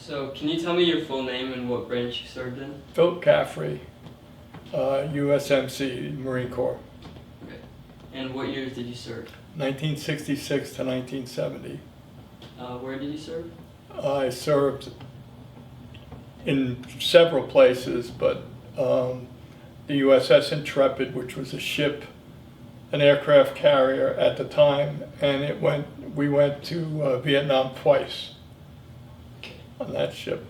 So, can you tell me your full name and what branch you served in? Philip Caffrey, USMC, Marine Corps, Okay. And what years did you serve? 1966 to 1970. Where did you serve? I served in several places, but the USS Intrepid, which was a ship, an aircraft carrier at the time, and we went to Vietnam twice on that ship.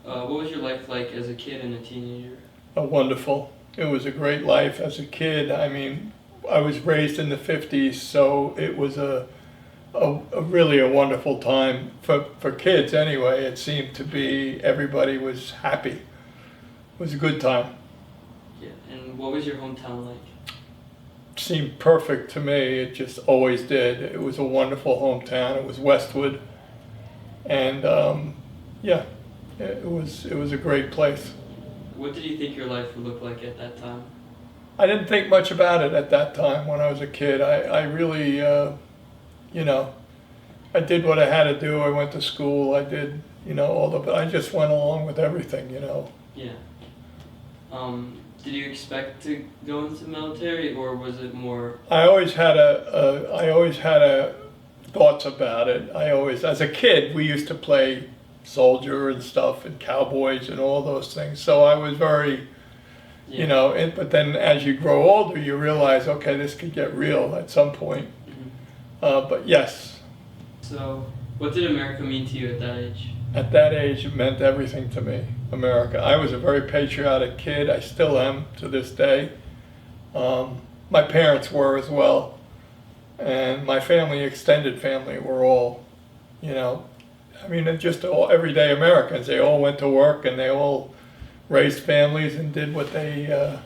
What was your life like as a kid and a teenager? Wonderful. It was a great life as a kid. I mean, I was raised in the 50s, so it was a really a wonderful time for kids anyway. It seemed to be, everybody was happy. It was a good time. Yeah. And what was your hometown like? It seemed perfect to me. It just always did. It was a wonderful hometown. It was Westwood. And yeah, it was a great place. What did you think your life would look like at that time? I didn't think much about it at that time when I was a kid. I really, I did what I had to do. I went to school. I did, I just went along with everything, Yeah. Did you expect to go into the military, or was it more? I always had a thoughts about it. As a kid, we used to play soldier and stuff and cowboys and all those things. So I was very, Yeah. but then as you grow older, you realize, okay, this could get real at some point. Mhm. But yes, So, what did America mean to you at that age? at that age, it meant everything to me, America. I was a very patriotic kid. I still am to this day. My parents were as well. And my family, extended family, were all, they're just all everyday Americans. They all went to work and they all raised families and did what they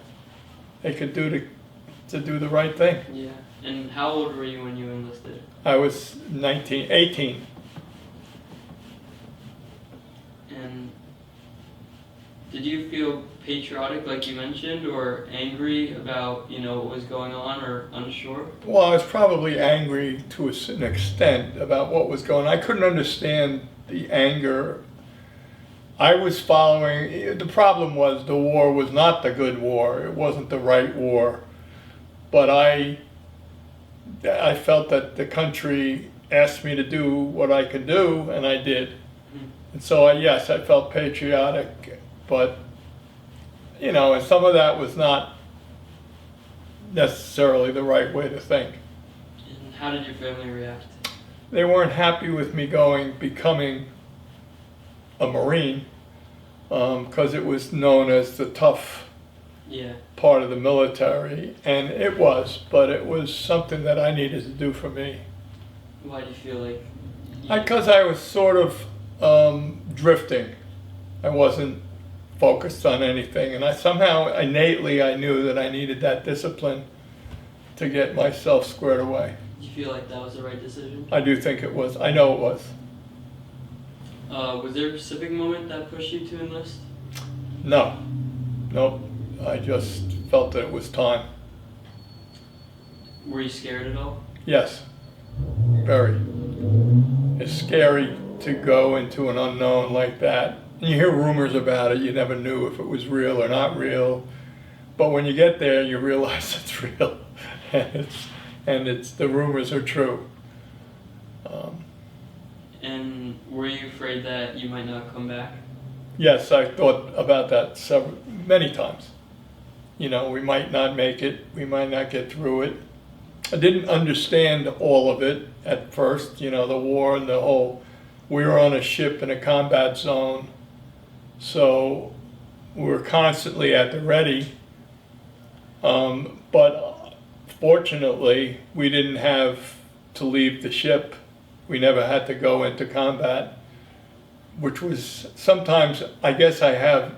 could do to do the right thing. Yeah. And how old were you when you enlisted? I was 18. And did you feel patriotic, like you mentioned, or angry about, what was going on, or unsure? Well, I was probably angry to an extent about what was going on. I couldn't understand the anger. I was following, the problem was the war was not the good war. It wasn't the right war. But I felt that the country asked me to do what I could do, and I did. And so, yes, I felt patriotic, but, and some of that was not necessarily the right way to think. And how did your family react? They weren't happy with me becoming a Marine, because it was known as the tough Yeah. part of the military, and it was, but it was something that I needed to do for me. Why do you feel like? Because I was sort of drifting. I wasn't focused on anything, and I somehow innately I knew that I needed that discipline to get myself squared away. Do you feel like that was the right decision? I do think it was. I know it was. Was there a specific moment that pushed you to enlist? No, nope. I just felt that it was time. Were you scared at all? Yes, very. It's scary to go into an unknown like that. And you hear rumors about it. You never knew if it was real or not real. But when you get there, you realize it's real, and it's the rumors are true. And were you afraid that you might not come back? Yes, I thought about that many times. We might not make it. We might not get through it. I didn't understand all of it at first. The war and the whole. We were on a ship in a combat zone, so we were constantly at the ready. But fortunately, we didn't have to leave the ship. We never had to go into combat, which was sometimes, I guess I have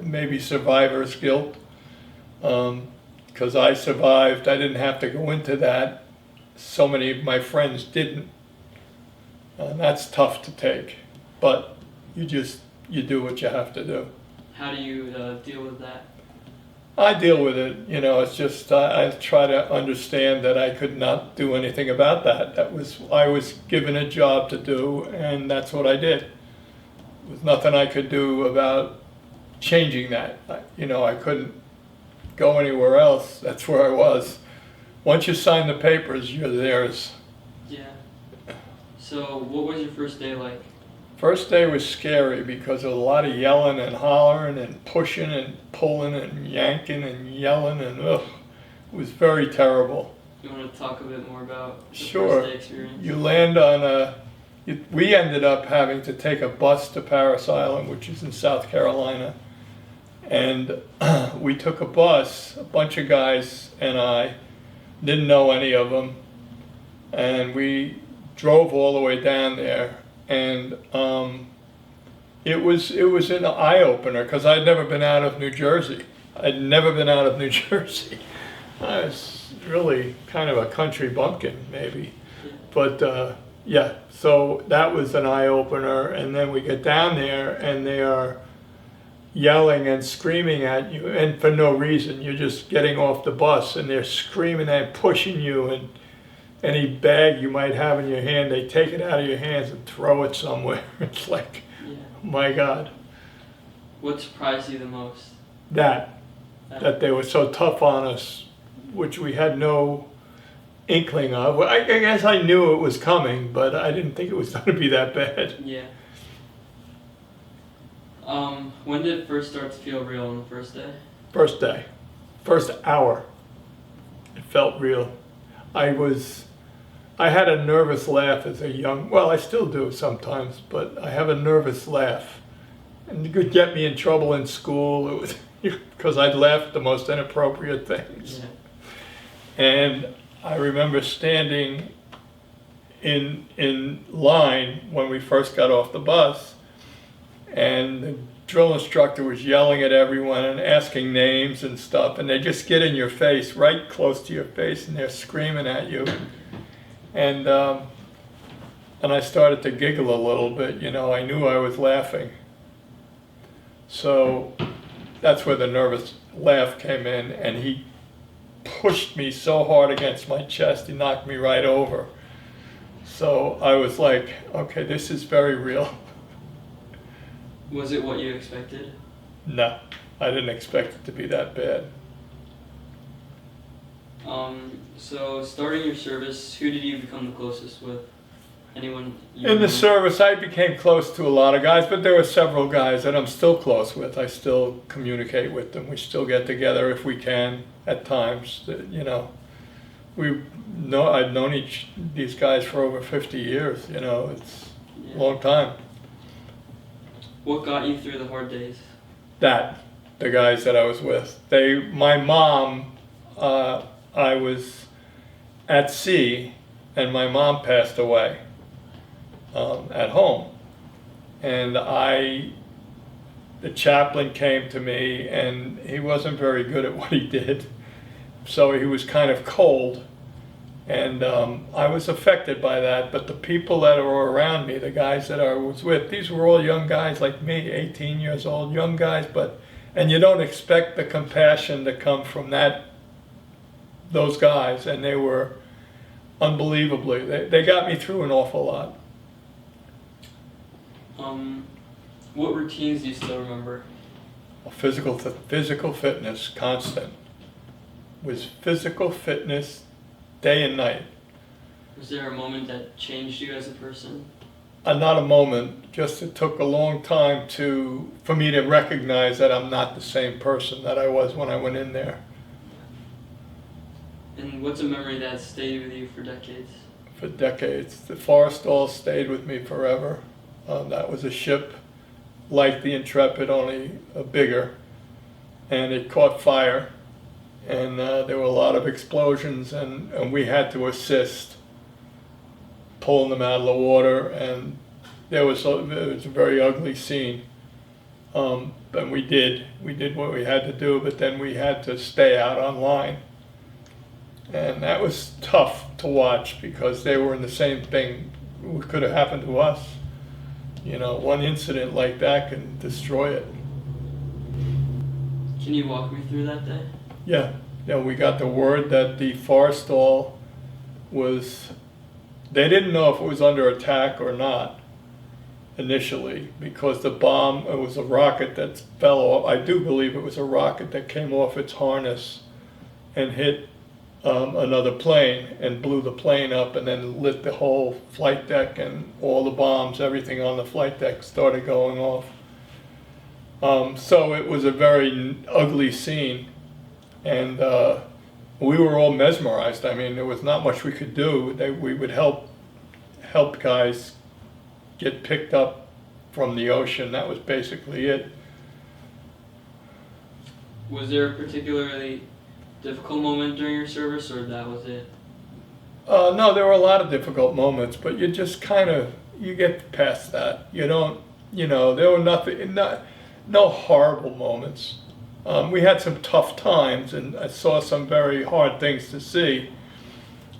maybe survivor's guilt, because I survived. I didn't have to go into that. So many of my friends didn't. And that's tough to take, but you do what you have to do. How do you deal with that? I deal with it, it's just, I try to understand that I could not do anything about that. I was given a job to do, and that's what I did. was nothing I could do about changing that. I couldn't go anywhere else. That's where I was. Once you sign the papers, you're theirs. Yeah. So what was your first day like? First day was scary because there was a lot of yelling and hollering and pushing and pulling and yanking and yelling and ugh, it was very terrible. You want to talk a bit more about the Sure. first day experience? You land on we ended up having to take a bus to Paris Island, which is in South Carolina. And we took a bus, a bunch of guys and I, didn't know any of them. And we drove all the way down there. And it was an eye-opener because I'd never been out of New Jersey. I'd never been out of New Jersey. I was really kind of a country bumpkin, maybe. But yeah, so that was an eye-opener. And then we get down there and they are yelling and screaming at you, and for no reason. You're just getting off the bus and they're screaming and pushing you, and any bag you might have in your hand, they take it out of your hands and throw it somewhere. It's like, Yeah. my God. What surprised you the most? That they were so tough on us, which we had no inkling of. Well, I guess I knew it was coming, but I didn't think it was going to be that bad. Yeah. When did it first start to feel real on the first day? First day, first hour, it felt real. I had a nervous laugh as a well, I still do sometimes, but I have a nervous laugh. And it could get me in trouble in school. It was because I'd laughed at the most inappropriate things. Yeah. And I remember standing in line when we first got off the bus, and the drill instructor was yelling at everyone and asking names and stuff, and they just get in your face, right close to your face, and they're screaming at you. And I started to giggle a little bit, I knew I was laughing. So that's where the nervous laugh came in, and he pushed me so hard against my chest, he knocked me right over. So I was like, okay, this is very real. Was it what you expected? No, I didn't expect it to be that bad. So starting your service, who did you become the closest with? Anyone you In the knew? service, I became close to a lot of guys, but there were several guys that I'm still close with. I still communicate with them. We still get together if we can at times. I've known these guys for over 50 years. It's Yeah. a long time. What got you through the hard days? The guys that I was with. My mom, I was at sea, and my mom passed away at home. And the chaplain came to me, and he wasn't very good at what he did. So he was kind of cold. And I was affected by that, but the people that were around me, the guys that I was with, these were all young guys like me, 18 years old, young guys, and you don't expect the compassion to come from those guys, and they were unbelievably, they got me through an awful lot. What routines do you still remember? Physical fitness, constant. Was physical fitness day and night. Was there a moment that changed you as a person? Not a moment, just it took a long time for me to recognize that I'm not the same person that I was when I went in there. And what's a memory that stayed with you for decades? For decades. The Forrestal stayed with me forever. That was a ship like the Intrepid, only bigger, and it caught fire. And there were a lot of explosions, and we had to assist pulling them out of the water, and it was a very ugly scene. And we did what we had to do, but then we had to stay out on line. And that was tough to watch because they were in the same thing. What could have happened to us? One incident like that can destroy it. Can you walk me through that day? Yeah, we got the word that the Forrestal they didn't know if it was under attack or not. initially because the bomb, it was a rocket that fell off. I do believe it was a rocket that came off its harness and hit another plane and blew the plane up and then lit the whole flight deck, and all the bombs, everything on the flight deck started going off. So it was a very ugly scene, and we were all mesmerized. I mean, there was not much we could do. We would help guys get picked up from the ocean. That was basically it. Was there a particularly difficult moment during your service, or that was it? No, there were a lot of difficult moments, but you just kind of, you get past that. You don't, there were no horrible moments. We had some tough times, and I saw some very hard things to see.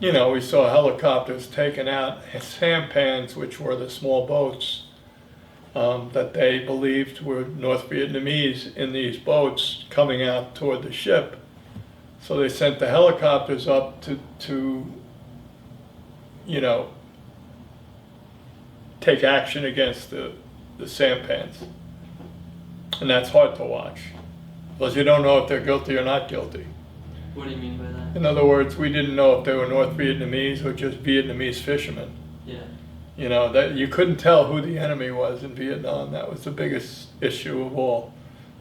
We saw helicopters taking out sampans, which were the small boats that they believed were North Vietnamese in these boats coming out toward the ship. So they sent the helicopters up to take action against the sampans. And that's hard to watch, because you don't know if they're guilty or not guilty. What do you mean by that? In other words, we didn't know if they were North Vietnamese or just Vietnamese fishermen. Yeah. That you couldn't tell who the enemy was in Vietnam. That was the biggest issue of all.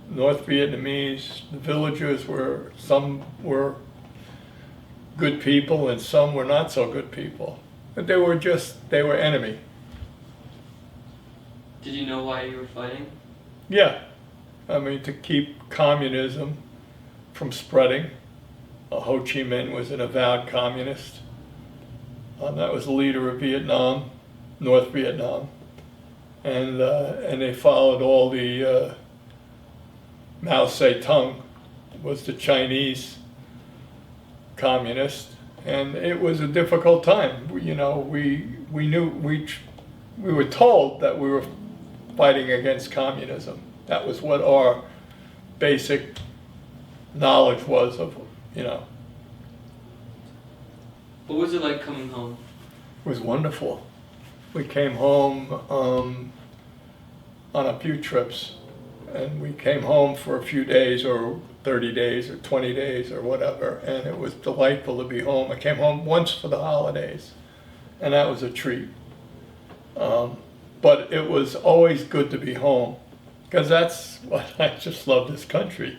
North Vietnamese, the villagers some were good people and some were not so good people. But they were enemy. Did you know why you were fighting? Yeah. I mean, to keep communism from spreading. Ho Chi Minh was an avowed communist. That was the leader of Vietnam, North Vietnam. And they followed all the Mao Zedong was the Chinese communist, and it was a difficult time. We were told that we were fighting against communism. That was what our basic knowledge was of. What was it like coming home? It was wonderful. We came home on a few trips. And we came home for a few days, or 30 days, or 20 days, or whatever, and it was delightful to be home. I came home once for the holidays, and that was a treat. But it was always good to be home, because that's what I just love this country.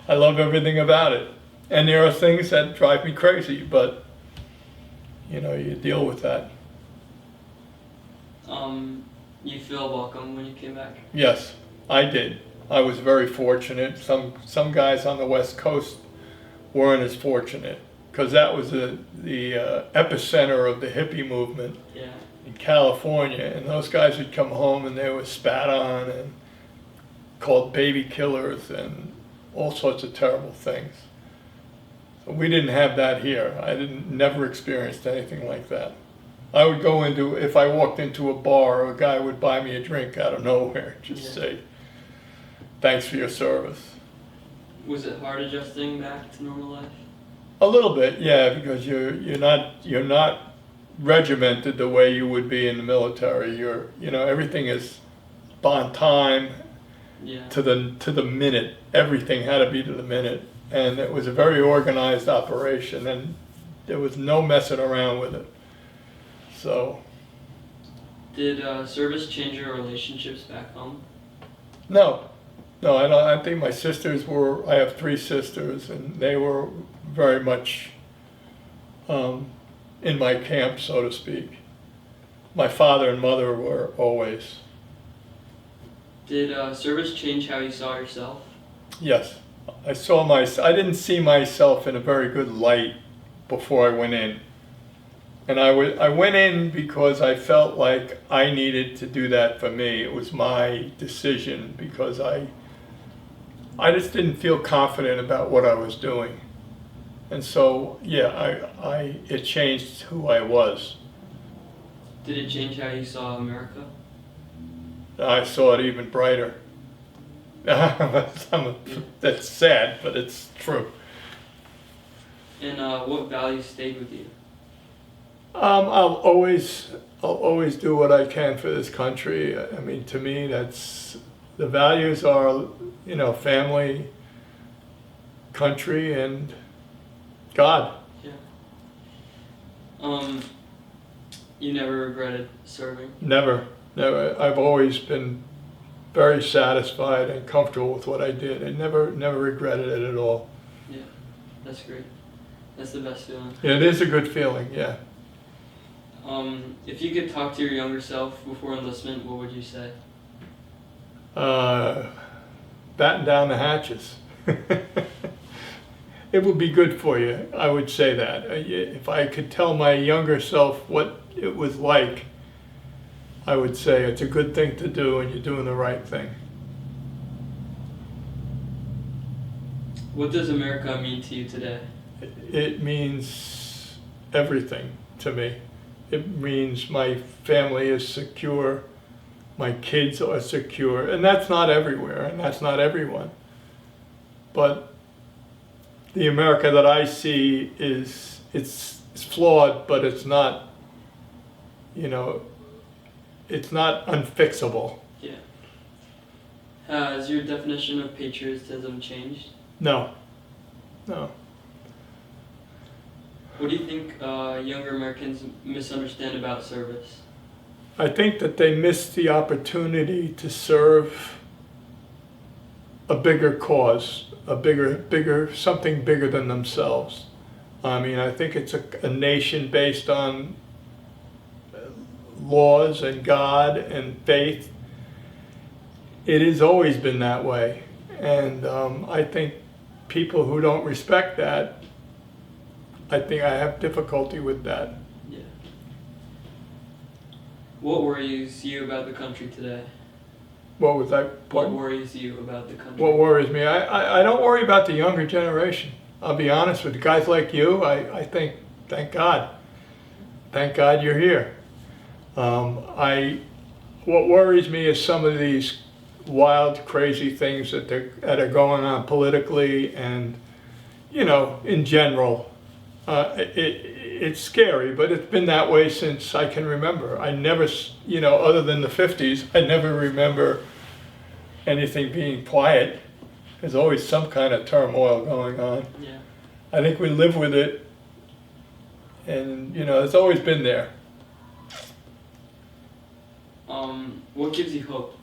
I love everything about it. And there are things that drive me crazy, but you deal with that. You feel welcome when you came back? Yes. I did. I was very fortunate. Some guys on the West Coast weren't as fortunate, because that was the epicenter of the hippie movement in California. And those guys would come home and they were spat on and called baby killers and all sorts of terrible things. So we didn't have that here. I never experienced anything like that. I would go if I walked into a bar, a guy would buy me a drink out of nowhere, just say, "Thanks for your service." Was it hard adjusting back to normal life? A little bit, yeah, because you're not regimented the way you would be in the military. Everything is on time, to the minute. Everything had to be to the minute, and it was a very organized operation, and there was no messing around with it. So. Did service change your relationships back home? No, I don't. I think my sisters were. I have 3 sisters, and they were very much in my camp, so to speak. My father and mother were always. Did service change how you saw yourself? Yes, I didn't see myself in a very good light before I went in. And I went in because I felt like I needed to do that for me. It was my decision, because I just didn't feel confident about what I was doing. And so, it changed who I was. Did it change how you saw America? I saw it even brighter. That's sad, but it's true. And what values stayed with you? I'll always I'll always do what I can for this country. I mean, to me, that's the values are, family, country, and God. Yeah. You never regretted serving? Never, never. I've always been very satisfied and comfortable with what I did. I never regretted it at all. Yeah, that's great. That's the best feeling. Yeah, it is a good feeling, yeah. If you could talk to your younger self before enlistment, what would you say? Batten down the hatches. It would be good for you, I would say that. If I could tell my younger self what it was like, I would say it's a good thing to do and you're doing the right thing. What does America mean to you today? It means everything to me. It means my family is secure, my kids are secure, and that's not everywhere, and that's not everyone. But the America that I see it's flawed, but it's not, it's not unfixable. Yeah. Has your definition of patriotism changed? No. What do you think younger Americans misunderstand about service? I think that they miss the opportunity to serve a bigger cause, something bigger than themselves. I mean, I think it's a nation based on laws and God and faith. It has always been that way. And I think people who don't respect that, I think I have difficulty with that. Yeah. What worries you about the country today? What was that? What worries you about the country? What worries me? I don't worry about the younger generation. I'll be honest with you. Guys like you, I think, thank God. Thank God you're here. What worries me is some of these wild, crazy things that are going on politically and, in general. It's scary, but it's been that way since I can remember. I never, other than the 50s, I never remember anything being quiet. There's always some kind of turmoil going on. Yeah. I think we live with it, and, it's always been there. What gives you hope?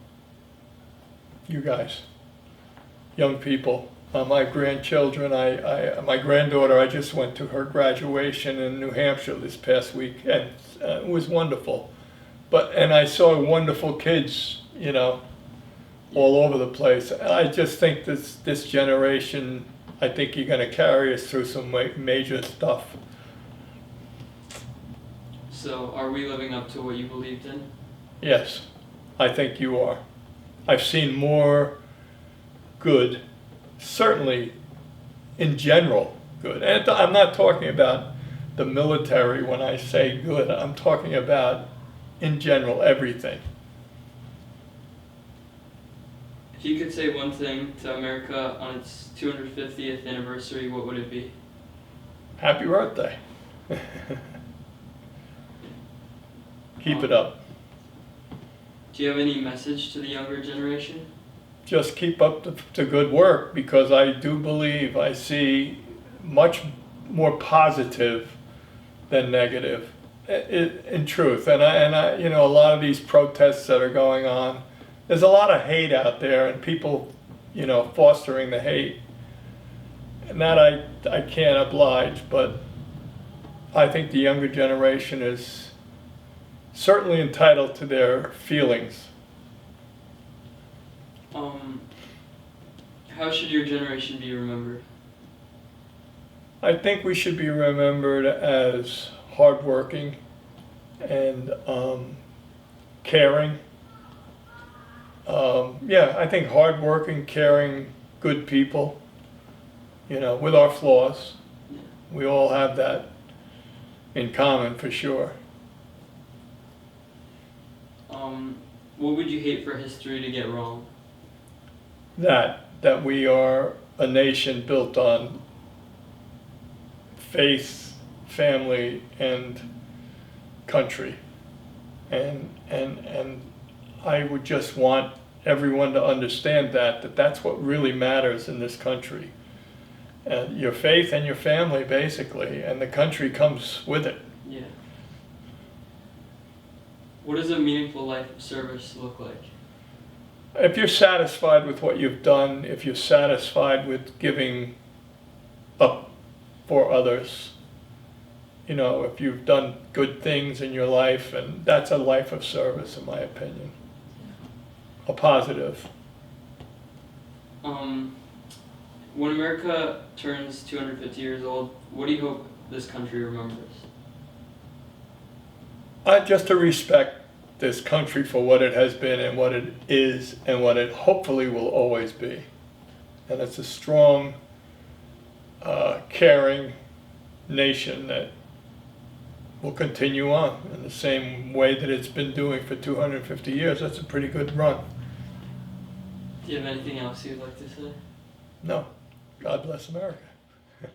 You guys, young people. My grandchildren, my granddaughter, I just went to her graduation in New Hampshire this past week, and it was wonderful. And I saw wonderful kids, all over the place. I just think this generation, I think you're going to carry us through some major stuff. So, are we living up to what you believed in? Yes, I think you are. I've seen more good. Certainly, in general, good. And I'm not talking about the military when I say good. I'm talking about, in general, everything. If you could say one thing to America on its 250th anniversary, what would it be? Happy birthday. Keep it up. Do you have any message to the younger generation? Just keep up the good work, because I do believe I see much more positive than negative, in truth. And I, a lot of these protests that are going on, there's a lot of hate out there, and people, fostering the hate. And that I can't oblige, but I think the younger generation is certainly entitled to their feelings. How should your generation be remembered? I think we should be remembered as hardworking and caring. I think hardworking, caring, good people, with our flaws. Yeah. We all have that in common, for sure. What would you hate for history to get wrong? That we are a nation built on faith, family, and country. And I would just want everyone to understand that that's what really matters in this country. Your faith and your family, basically, and the country comes with it. Yeah. What does a meaningful life of service look like? If you're satisfied with what you've done, if you're satisfied with giving up for others, you know, if you've done good things in your life, and that's a life of service, in my opinion. A positive. When America turns 250 years old, what do you hope this country remembers? Just to respect this country for what it has been and what it is and what it hopefully will always be. And it's a strong, caring nation that will continue on in the same way that it's been doing for 250 years. That's a pretty good run. Do you have anything else you'd like to say? No. God bless America. Sure.